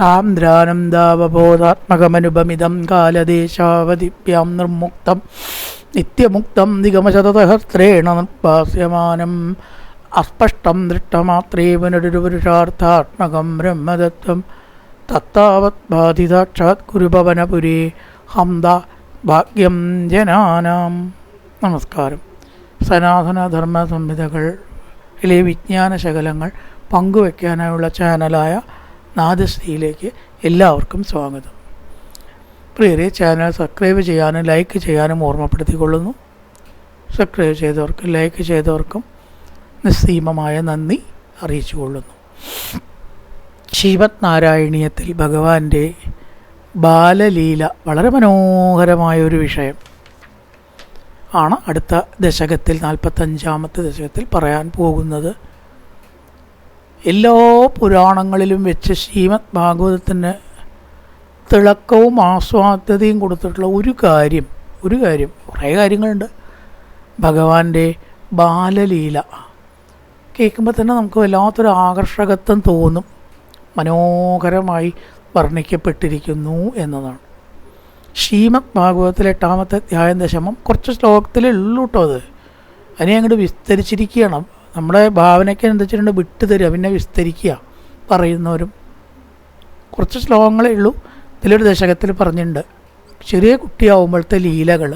സാന്ദ്രാനന്ദാവബോധാത്മകമനുപമിതം കാലദേശാവധിഭ്യാം നിർമുക്തം നിത്യമുക്തം നിഗമശതസഹസ്രേണ നിർഭാസ്യമാനം അസ്പഷ്ടം ദൃഷ്ടമാത്രേ പുനരുപുരുഷാർത്ഥാത്മകം ബ്രഹ്മതത്വം തത്താവത് ബാധിതാക്ഷാത് കുരുഭവനപുരേ ഹംദ ഭാഗ്യം ജനാനാം. നമസ്കാരം. സനാതനധർമ്മ സംഹിതകളിലെ വിജ്ഞാന ശകലങ്ങൾ പങ്കുവയ്ക്കാനായുള്ള ചാനലായ നാദശ്രീയിലേക്ക് എല്ലാവർക്കും സ്വാഗതം. പ്രിയരെ, ചാനൽ സബ്സ്ക്രൈബ് ചെയ്യാനും ലൈക്ക് ചെയ്യാനും ഓർമ്മപ്പെടുത്തിക്കൊള്ളുന്നു. സബ്സ്ക്രൈബ് ചെയ്തവർക്കും ലൈക്ക് ചെയ്തവർക്കും നിസ്സീമമായ നന്ദി അറിയിച്ചുകൊള്ളുന്നു. ശ്രീമദ് നാരായണീയത്തിൽ ഭഗവാന്റെ ബാലലീല വളരെ മനോഹരമായൊരു വിഷയം ആണ് അടുത്ത ദശകത്തിൽ 45-ാമത്തെ ദശകത്തിൽ പറയാൻ പോകുന്നത്. എല്ലാ പുരാണങ്ങളിലും വെച്ച് ശ്രീമദ് ഭാഗവതത്തിന് തിളക്കവും ആസ്വാദ്യതയും കൊടുത്തിട്ടുള്ള ഒരു കാര്യം കുറേ കാര്യങ്ങളുണ്ട്. ഭഗവാന്റെ ബാലലീല കേൾക്കുമ്പോൾ തന്നെ നമുക്ക് വല്ലാത്തൊരു ആകർഷകത്വം തോന്നും. മനോഹരമായി വർണ്ണിക്കപ്പെട്ടിരിക്കുന്നു എന്നതാണ്. ശ്രീമദ് ഭാഗവതത്തിലെ 8-ാമത്തെ അധ്യായം ദശമം കുറച്ച് ശ്ലോകത്തിലേ ഉള്ളൂ കേട്ടോ. അതിനെ അങ്ങോട്ട് വിസ്തരിച്ചിരിക്കുകയാണ്. നമ്മുടെ ഭാവനയ്ക്ക് എന്താ വെച്ചിട്ടുണ്ട്, വിട്ടു തരിക, പിന്നെ വിസ്തരിക്കുക. പറയുന്നവരും കുറച്ച് ശ്ലോകങ്ങളേ ഉള്ളൂ. ഇതിലൊരു ദശകത്തിൽ പറഞ്ഞിട്ടുണ്ട് ചെറിയ കുട്ടിയാവുമ്പോഴത്തെ ലീലകൾ.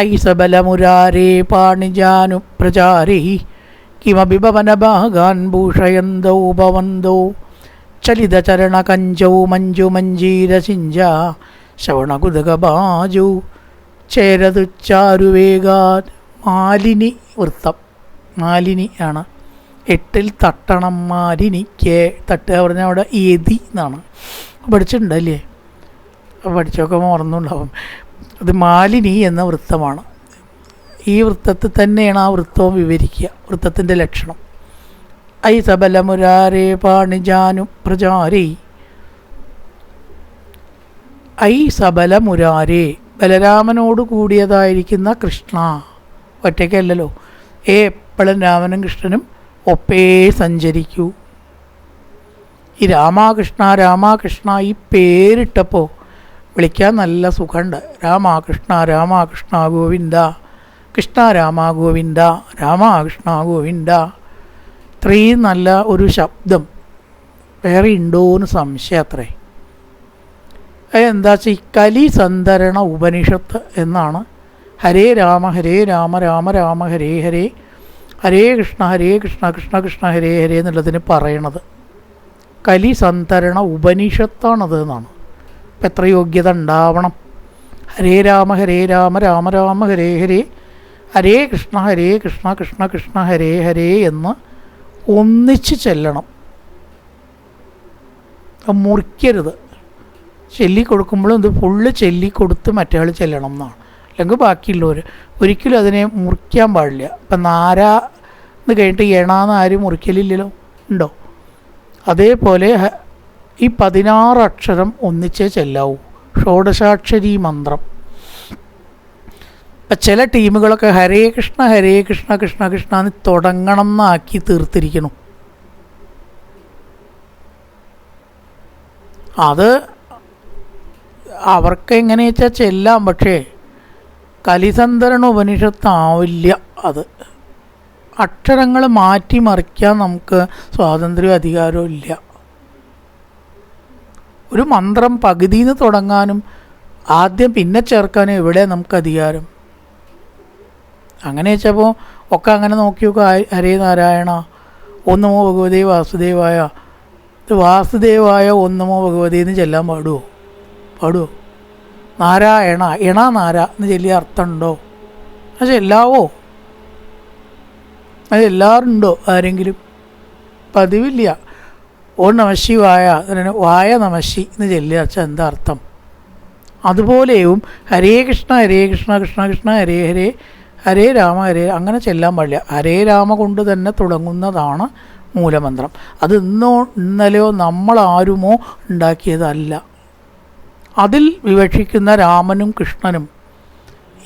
ഐസബലമുരാരേ പാണിജാനു പ്രചാരേ കിമഭിഭവനഭാഗാൻ ഭൂഷയന്തോ ഭവന്തോ ചലിതചരണകഞ്ചൗ മഞ്ജുമഞ്ജീരസിഞ്ച ശ്രവണകുതകബാജു ചേരതുച്ചാരുവേഗാത്. മാലിനി വൃത്തം. മാലിനി ആണ്. 8 തട്ടണം മാലിനിക്ക്. തട്ടുക പറഞ്ഞാൽ അവിടെ ഏതി എന്നാണ്. പഠിച്ചിട്ടുണ്ടല്ലേ? പഠിച്ചൊക്കെ മറന്നുണ്ടാവും. അത് മാലിനി എന്ന വൃത്തമാണ്. ഈ വൃത്തത്തിൽ തന്നെയാണ് ആ വൃത്തവും വിവരിക്കുക, വൃത്തത്തിൻ്റെ ലക്ഷണം. ഐ സബലമുരാരേ പാണിജാനു പ്രചാരേ. ഐ സബലമുരാരേ, ബലരാമനോട് കൂടിയതായിരിക്കുന്ന കൃഷ്ണ. ഒറ്റയ്ക്കല്ലല്ലോ, എപ്പോഴും രാമനും കൃഷ്ണനും ഒപ്പേ സഞ്ചരിക്കൂ. ഈ രാമാകൃഷ്ണ രാമാകൃഷ്ണ ഈ പേരിട്ടപ്പോൾ വിളിക്കാൻ നല്ല സുഖമുണ്ട്. രാമാകൃഷ്ണ രാമാകൃഷ്ണ ഗോവിന്ദ, കൃഷ്ണ രാമ ഗോവിന്ദ, രാമകൃഷ്ണ ഗോവിന്ദ. ഇത്രയും നല്ല ഒരു ശബ്ദം വേറെ ഉണ്ടോയെന്ന് സംശയം അത്രേ. അതെന്താ വെച്ചാൽ ഈ കലി സന്ധരണ ഉപനിഷത്ത് എന്നാണ് ഹരേ രാമ രാമ രാമ ഹരേ ഹരേ, ഹരേ കൃഷ്ണ കൃഷ്ണ കൃഷ്ണ ഹരേ ഹരേ എന്നുള്ളതിന് പറയണത്. കലി സന്ധരണ ഉപനിഷത്താണത് എന്നാണ്. അപ്പം എത്ര യോഗ്യത ഉണ്ടാവണം. ഹരേ രാമ രാമ രാമ ഹരേ ഹരേ, ഹരേ കൃഷ്ണ കൃഷ്ണ കൃഷ്ണ ഹരേ ഹരേ എന്ന് ഒന്നിച്ച് ചെല്ലണം. മുറിക്കരുത്. ചൊല്ലിക്കൊടുക്കുമ്പോഴും ഇത് ഫുള്ള് ചൊല്ലിക്കൊടുത്ത് മറ്റേ ആൾ ചെല്ലണം എന്നാണ്. അല്ലെങ്കിൽ ബാക്കിയുള്ളവർ ഒരിക്കലും അതിനെ മുറിക്കാൻ പാടില്ല. ഇപ്പം നാരാ എന്ന് കഴിഞ്ഞിട്ട് എണാന്ന് ആരും മുറിക്കലില്ലല്ലോ, ഉണ്ടോ? അതേപോലെ ഈ 16 അക്ഷരം ഒന്നിച്ചേ ചെല്ലാവൂ. ഷോഡശാക്ഷരി മന്ത്രം. ഇപ്പം ചില ടീമുകളൊക്കെ ഹരേ കൃഷ്ണ കൃഷ്ണ കൃഷ്ണ എന്ന് തുടങ്ങണം എന്നാക്കി തീർത്തിരിക്കണം. അത് അവർക്ക് എങ്ങനെ വെച്ചാൽ ചെല്ലാം. പക്ഷേ കലിസന്ധരണ ഉപനിഷത്താവില്ല. അത് അക്ഷരങ്ങൾ മാറ്റിമറിക്കാൻ നമുക്ക് സ്വാതന്ത്ര്യവും അധികാരവും ഇല്ല. ഒരു മന്ത്രം പകുതിയിൽ നിന്ന് തുടങ്ങാനും ആദ്യം പിന്നെ ചേർക്കാനും എവിടെ നമുക്ക് അധികാരം? അങ്ങനെ വെച്ചപ്പോൾ ഒക്കെ അങ്ങനെ നോക്കി നോക്കുക. ഹരേ നാരായണ ഓം നമോ ഭഗവതേ വാസുദേവായ, വാസുദേവായ ഓം നമോ ഭഗവതേ എന്ന് ചെല്ലാൻ പാടുമോ? നാരായണ നാര എന്ന് ചെല്ലിയ അർത്ഥമുണ്ടോ? അത് ചെല്ലാവോ? അത് എല്ലാവരുണ്ടോ? ആരെങ്കിലും? പതിവില്ല. ഓം നമശിവായ, വായ നമശി എന്ന് ചെല്ലിയ വെച്ചാൽ എന്താ അർത്ഥം? അതുപോലെയും ഹരേ കൃഷ്ണ കൃഷ്ണ കൃഷ്ണ ഹരേ ഹരേ, ഹരേ രാമ അങ്ങനെ ചെല്ലാൻ പാടില്ല. ഹരേ രാമ കൊണ്ട് തന്നെ തുടങ്ങുന്നതാണ് മൂലമന്ത്രം. അത് ഇന്നലെയോ നമ്മളാരുമോ ഉണ്ടാക്കിയതല്ല. അതിൽ വിവക്ഷിക്കുന്ന രാമനും കൃഷ്ണനും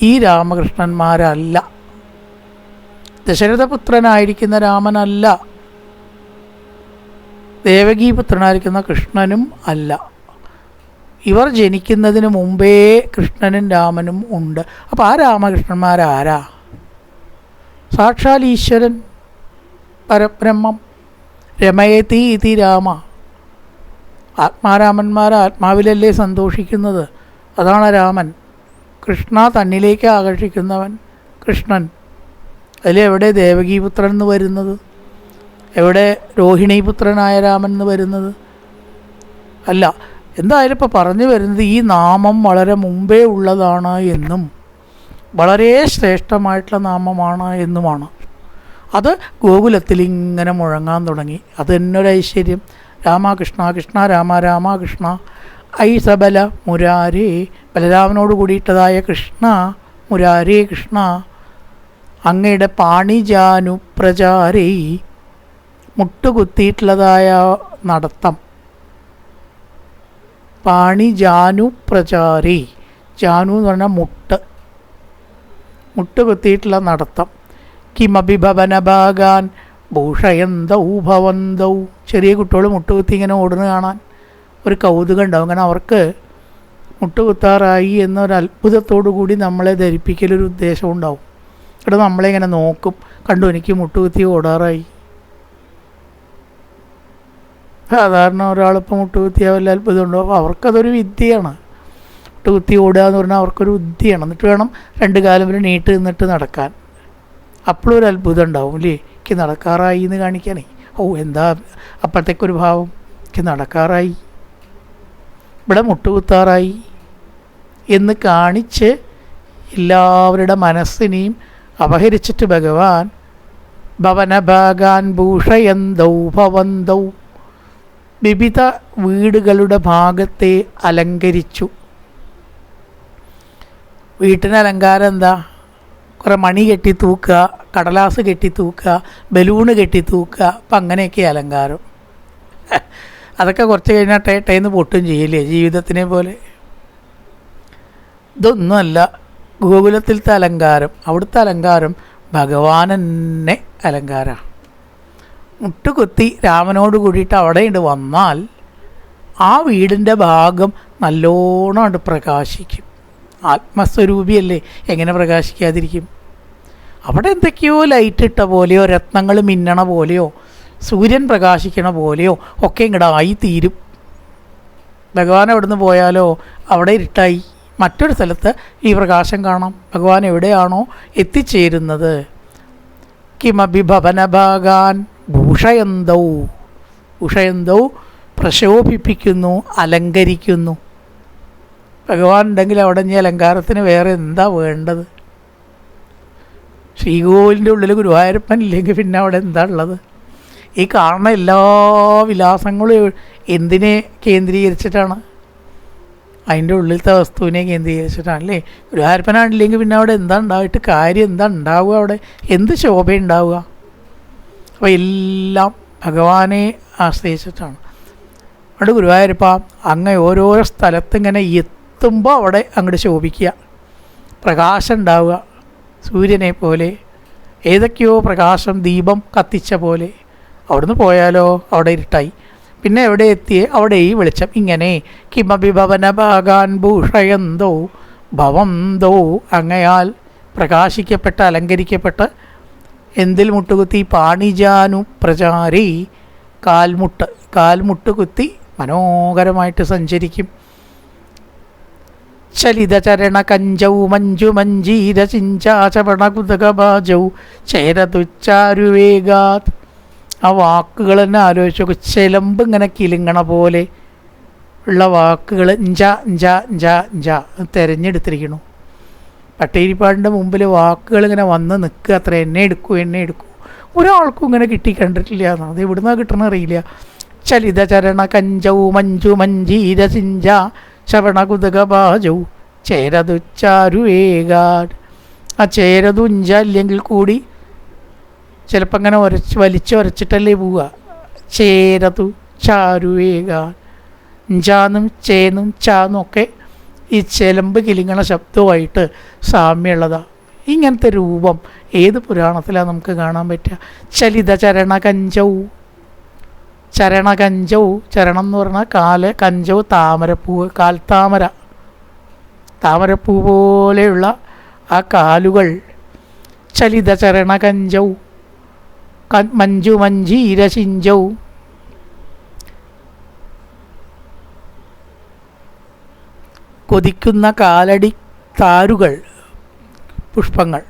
ഈ രാമകൃഷ്ണന്മാരല്ല. ദശരഥപുത്രനായിരിക്കുന്ന രാമനല്ല. ദേവകീപുത്രനായിരിക്കുന്ന കൃഷ്ണനും അല്ല. ഇവർ ജനിക്കുന്നതിന് മുമ്പേ കൃഷ്ണനും രാമനും ഉണ്ട്. അപ്പോൾ ആ രാമകൃഷ്ണന്മാരാരാ? സാക്ഷാൽ ഈശ്വരൻ, പരബ്രഹ്മം. രമയതി ഇതി രാമ. ആത്മാരാമന്മാർ ആത്മാവിലല്ലേ സന്തോഷിക്കുന്നത്? അതാണ് രാമൻ. കൃഷ്ണ തന്നിലേക്ക് ആകർഷിക്കുന്നവൻ കൃഷ്ണൻ. അതിലെവിടെ ദേവകീപുത്രൻ എന്ന് വരുന്നത്? എവിടെ രോഹിണീപുത്രനായ രാമൻ എന്ന് വരുന്നത്? അല്ല. എന്തായാലും ഇപ്പോൾ പറഞ്ഞു വരുന്നത് ഈ നാമം വളരെ മുമ്പേ ഉള്ളതാണ് എന്നും വളരെ ശ്രേഷ്ഠമായിട്ടുള്ള നാമമാണ് എന്നുമാണ്. അത് ഗോകുലത്തിൽ ഇങ്ങനെ മുഴങ്ങാൻ തുടങ്ങി. അത് തന്നെ ഒരു ഐശ്വര്യം. രാമകൃഷ്ണ കൃഷ്ണ രാമ രാമകൃഷ്ണ ഐസബല മുരാരേ. ബലരാമനോട് കൂടിയിട്ടതായ കൃഷ്ണ മുരാരേ കൃഷ്ണ അങ്ങയുടെ പാണിജാനുപ്രചാരേ. മുട്ടുകുത്തിയിട്ടുള്ളതായ നടത്തം. പാണിജാനുപ്രചാരേ. ജാനു എന്ന് പറഞ്ഞാൽ മുട്ട് കുത്തിയിട്ടുള്ള നടത്തം. കിമഭിഭവനഭാഗാൻ ഭൂഷയന്തൗ ഭവന്തൗ. ചെറിയ കുട്ടികൾ മുട്ടുകുത്തി ഇങ്ങനെ ഓടുന്ന കാണാൻ ഒരു കൗതുകം ഉണ്ടാവും. കാരണം അവർക്ക് മുട്ടുകുത്താറായി എന്നൊരു അത്ഭുതത്തോടു കൂടി നമ്മളെ ധരിപ്പിക്കലൊരു ഉദ്ദേശം ഉണ്ടാവും. ഇവിടെ നമ്മളെ ഇങ്ങനെ നോക്കും, കണ്ടു എനിക്ക് മുട്ടുകുത്തി ഓടാറായി. സാധാരണ ഒരാളിപ്പോൾ മുട്ടുകുത്തിയാൽ വല്ല അത്ഭുതമുണ്ടോ? അപ്പോൾ അവർക്കതൊരു വിദ്യയാണ്. മുട്ടുകുത്തി ഓടുക എന്ന് പറഞ്ഞാൽ അവർക്കൊരു വിദ്യയാണ്. എന്നിട്ട് വേണം രണ്ട് കാലം വരെ നീട്ട് നിന്നിട്ട് നടക്കാൻ. അപ്പോഴും ഒരു അത്ഭുതം ഉണ്ടാവും അല്ലേ? എനിക്ക് നടക്കാറായി എന്ന് കാണിക്കാനേ. ഓ എന്താ അപ്പോഴത്തേക്കൊരു ഭാവം, എനിക്ക് നടക്കാറായി, ഇവിടെ മുട്ടുകുത്താറായി എന്ന് കാണിച്ച് എല്ലാവരുടെ മനസ്സിനെയും അപഹരിച്ചിട്ട് ഭഗവാൻ ഭവനഭാഗാൻ ഭൂഷയന്തൗ ഭവന്തൗ. വിവിധ വീടുകളുടെ ഭാഗത്തെ അലങ്കരിച്ചു. വീട്ടിന് അലങ്കാരം എന്താ? കുറേ മണി കെട്ടി തൂക്കുക, കടലാസ് കെട്ടി തൂക്കുക, ബലൂണ് കെട്ടി തൂക്കുക. അപ്പം അങ്ങനെയൊക്കെ അലങ്കാരം. അതൊക്കെ കുറച്ച് കഴിഞ്ഞാൽ ടേന്ന് പൊട്ടും ചെയ്യില്ലേ, ജീവിതത്തിനെ പോലെ. ഇതൊന്നുമല്ല ഗോകുലത്തിലത്തെ അലങ്കാരം. അവിടുത്തെ അലങ്കാരം ഭഗവാൻ തന്നെ അലങ്കാരമാണ്. മുട്ടുകുത്തി രാമനോട് കൂടിയിട്ട് അവിടെ വന്നാൽ ആ വീടിൻ്റെ ഭാഗം നല്ലോണം പ്രകാശിക്കും. ആത്മസ്വരൂപിയല്ലേ, എങ്ങനെ പ്രകാശിക്കാതിരിക്കും? അവിടെ എന്തൊക്കെയോ ലൈറ്റ് ഇട്ട പോലെയോ രത്നങ്ങൾ മിന്നണ പോലെയോ സൂര്യൻ പ്രകാശിക്കണ പോലെയോ ഒക്കെ ഇങ്ങടായി തീരും. ഭഗവാൻ എവിടെ നിന്ന് പോയാലോ അവിടെ ഇരുട്ടായി. മറ്റൊരു സ്ഥലത്ത് ഈ പ്രകാശം കാണാം. ഭഗവാൻ എവിടെയാണോ എത്തിച്ചേരുന്നത്. കിമഭിഭവനഭാഗാൻ ഭൂഷയന്തൗ. ഭൂഷയന്തൗ പ്രശോഭിപ്പിക്കുന്നു, അലങ്കരിക്കുന്നു. ഭഗവാൻ ഉണ്ടെങ്കിൽ അവിടെ ഇനി അലങ്കാരത്തിന് വേറെ എന്താ വേണ്ടത്? ശ്രീകോവിലിൻ്റെ ഉള്ളിൽ ഗുരുവായൂരപ്പൻ ഇല്ലെങ്കിൽ പിന്നെ അവിടെ എന്താ ഉള്ളത്? ഈ കാണുന്ന എല്ലാ വിലാസങ്ങളും എന്തിനെ കേന്ദ്രീകരിച്ചിട്ടാണ്? അതിൻ്റെ ഉള്ളിലത്തെ വസ്തുവിനെ കേന്ദ്രീകരിച്ചിട്ടാണ് അല്ലേ? ഗുരുവായൂരപ്പനാണില്ലെങ്കിൽ പിന്നെ അവിടെ എന്താ ഉണ്ടായിട്ട് കാര്യം? എന്താ ഉണ്ടാവുക അവിടെ? എന്ത് ശോഭയുണ്ടാവുക? അപ്പോൾ എല്ലാം ഭഗവാനെ ആശ്രയിച്ചിട്ടാണ്. അവിടെ ഗുരുവായൂരപ്പ അങ്ങ് ഓരോരോ സ്ഥലത്ത് ഇങ്ങനെ എത്തുമ്പോൾ അവിടെ അങ്ങോട്ട് ശോഭിക്കുക, പ്രകാശം ഉണ്ടാവുക. സൂര്യനെ പോലെ ഏതൊക്കെയോ പ്രകാശം ദീപം കത്തിച്ച പോലെ. അവിടുന്ന് പോയാലോ അവിടെ ഇരുട്ടായി. പിന്നെ എവിടെ എത്തിയേ അവിടെ ഈ വെളിച്ചം. ഇങ്ങനെ കിമഭിഭവനഭാഗാൻ ഭൂഷയന്തോ ഭവന്തോ. അങ്ങയാൽ പ്രകാശിക്കപ്പെട്ട് അലങ്കരിക്കപ്പെട്ട് എന്തിൽ മുട്ടുകുത്തി? പാണിജാനു പ്രചാരി. കാൽമുട്ട് കുത്തി മനോഹരമായിട്ട് സഞ്ചരിക്കും. ചലിതചരണ കഞ്ചൗ മഞ്ജു മഞ്ജീര ചിഞ്ചാചപണകുതകബാജൗ ചേരതുച്ചാരുവേഗാത്. ആ വാക്കുകൾ തന്നെ ആലോചിച്ച് നോക്കും. ചെലമ്പ് ഇങ്ങനെ കിലുങ്ങണ പോലെ ഉള്ള വാക്കുകൾ ഇഞ്ച ഇഞ്ച ഇഞ്ച ഇഞ്ച തിരഞ്ഞെടുത്തിരിക്കണു. പട്ടേരിപ്പാടിൻ്റെ മുമ്പിൽ വാക്കുകൾ ഇങ്ങനെ വന്ന് നിൽക്കുക. അത്ര എന്നെ എടുക്കൂ എന്നെ എടുക്കൂ. ഒരാൾക്കും ഇങ്ങനെ കിട്ടി കണ്ടിട്ടില്ല. അത് എവിടുന്നാ കിട്ടണമെന്ന് അറിയില്ല. ചലിതചരണ കഞ്ചൗ മഞ്ജു മഞ്ജീര ചിഞ്ച ശവണകുതകബാജൗ ചേരതുച്ചാരുവേഗാട്. ആ ചേരതുഞ്ച ഇല്ലെങ്കിൽ കൂടി ചിലപ്പോൾ അങ്ങനെ വലിച്ചൊരച്ചിട്ടല്ലേ പോവുക. ചേരതു ചാരുവേഗാട്. ഞ്ചാന്നും ചേന്നും ചാന്നും ഒക്കെ ഈ ചെലമ്പ് കിലിങ്ങണ ശബ്ദവുമായിട്ട് സാമ്യമുള്ളതാണ്. ഇങ്ങനത്തെ രൂപം ഏത് പുരാണത്തിലാണ് നമുക്ക് കാണാൻ പറ്റുക? ചലിതചരണ കഞ്ചൗ. ചരണകഞ്ചൗ, ചരണം എന്ന് പറഞ്ഞാൽ കാല്, കഞ്ചൗ താമരപ്പൂവ്, കാൽത്താമര, താമരപ്പൂ പോലെയുള്ള ആ കാലുകൾ. ചലിത ചരണകഞ്ചൗ മഞ്ജു മഞ്ജീരശിഞ്ചൗ, കൊതിക്കുന്ന കാലടി താരുകൾ, പുഷ്പങ്ങൾ.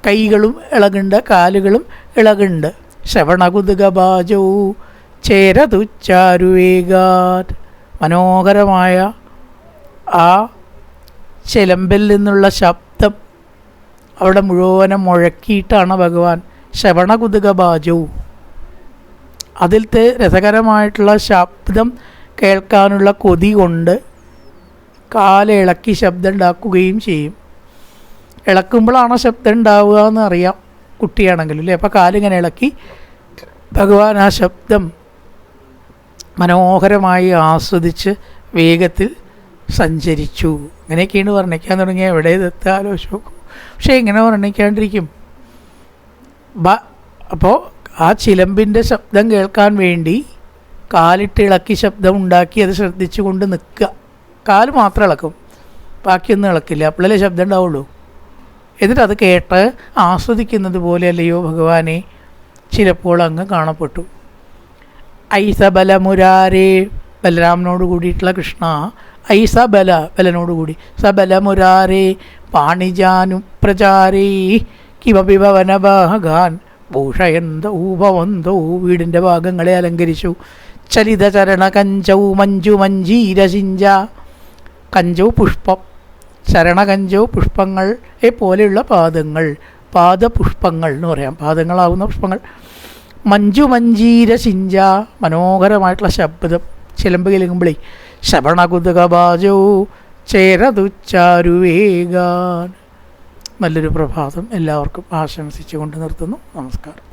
കൈകളും ഇളകുണ്ട്, കാലുകളും ഇളകുണ്ട്. ശ്രവണകുതുകബാജൗ ചേരതുച്ചാരുവേഗാത്, മനോഹരമായ ആ ചിലമ്പിൽ നിന്നുള്ള ശബ്ദം അവിടെ മുഴുവനും മുഴക്കിയിട്ടാണ് ഭഗവാൻ ശ്രവണകുതുകബാജൗ. അതിലത്തെ രസകരമായിട്ടുള്ള ശബ്ദം കേൾക്കാനുള്ള കൊതി കൊണ്ട് കാലിളക്കി ശബ്ദം ഉണ്ടാക്കുകയും ചെയ്യും. ഇളക്കുമ്പോഴാണ് ശബ്ദം ഉണ്ടാവുക എന്ന് അറിയാം കുട്ടിയാണെങ്കിലും അല്ലേ. അപ്പോൾ കാലിങ്ങനെ ഇളക്കി ഭഗവാൻ ആ ശബ്ദം മനോഹരമായി ആസ്വദിച്ച് വേഗത്തിൽ സഞ്ചരിച്ചു. ഇങ്ങനെയൊക്കെയാണ് വർണ്ണിക്കാൻ തുടങ്ങിയ എവിടെ ഇതെത്താൻ ആലോചിച്ചു. പക്ഷേ ഇങ്ങനെ വർണ്ണിക്കാണ്ടിരിക്കും. അപ്പോൾ ആ ചിലമ്പിൻ്റെ ശബ്ദം കേൾക്കാൻ വേണ്ടി കാലിട്ട് ഇളക്കി ശബ്ദം ഉണ്ടാക്കി അത് ശ്രദ്ധിച്ചു കൊണ്ട് നിൽക്കുക. കാല് മാത്രം ഇളക്കും, ബാക്കിയൊന്നും ഇളക്കില്ല. അപ്പോഴല്ലേ ശബ്ദം ഉണ്ടാവുള്ളൂ. എന്നിട്ട് അത് കേട്ട് ആസ്വദിക്കുന്നത് പോലെ അല്ലയോ ഭഗവാനെ ചിലപ്പോൾ അങ്ങ് കാണപ്പെട്ടു. ഐസബലമുരാരേ, ബലരാമനോട് കൂടിയിട്ടുള്ള കൃഷ്ണ. ഐസബല, ബലനോട് കൂടി. സബലമുരാരേ പാണിജാനു പ്രചാരേ കിമപി ഭവനഭാഗാൻ ഭൂഷയന്തോ ഭവന്തോ, വീടിൻ്റെ ഭാഗങ്ങളെ അലങ്കരിച്ചു. ചലിത ചരണ കഞ്ചൗ മഞ്ജു മഞ്ജീരശിഞ്ച, കഞ്ചൗ പുഷ്പം, ചരണകഞ്ചൗ പുഷ്പങ്ങളെ പോലെയുള്ള പാദങ്ങൾ, പാദപുഷ്പങ്ങൾ എന്ന് പറയാം, പാദങ്ങളാവുന്ന പുഷ്പങ്ങൾ. മഞ്ജു മഞ്ജീരശിഞ്ച, മനോഹരമായിട്ടുള്ള ശബ്ദം ചിലമ്പ് കിലുമ്പളി. ശ്രവണകുതുകബാജൗ ചേരതുച്ചാരുവേഗാൻ. നല്ലൊരു പ്രഭാതം എല്ലാവർക്കും ആശംസിച്ചുകൊണ്ട് നിർത്തുന്നു. നമസ്കാരം.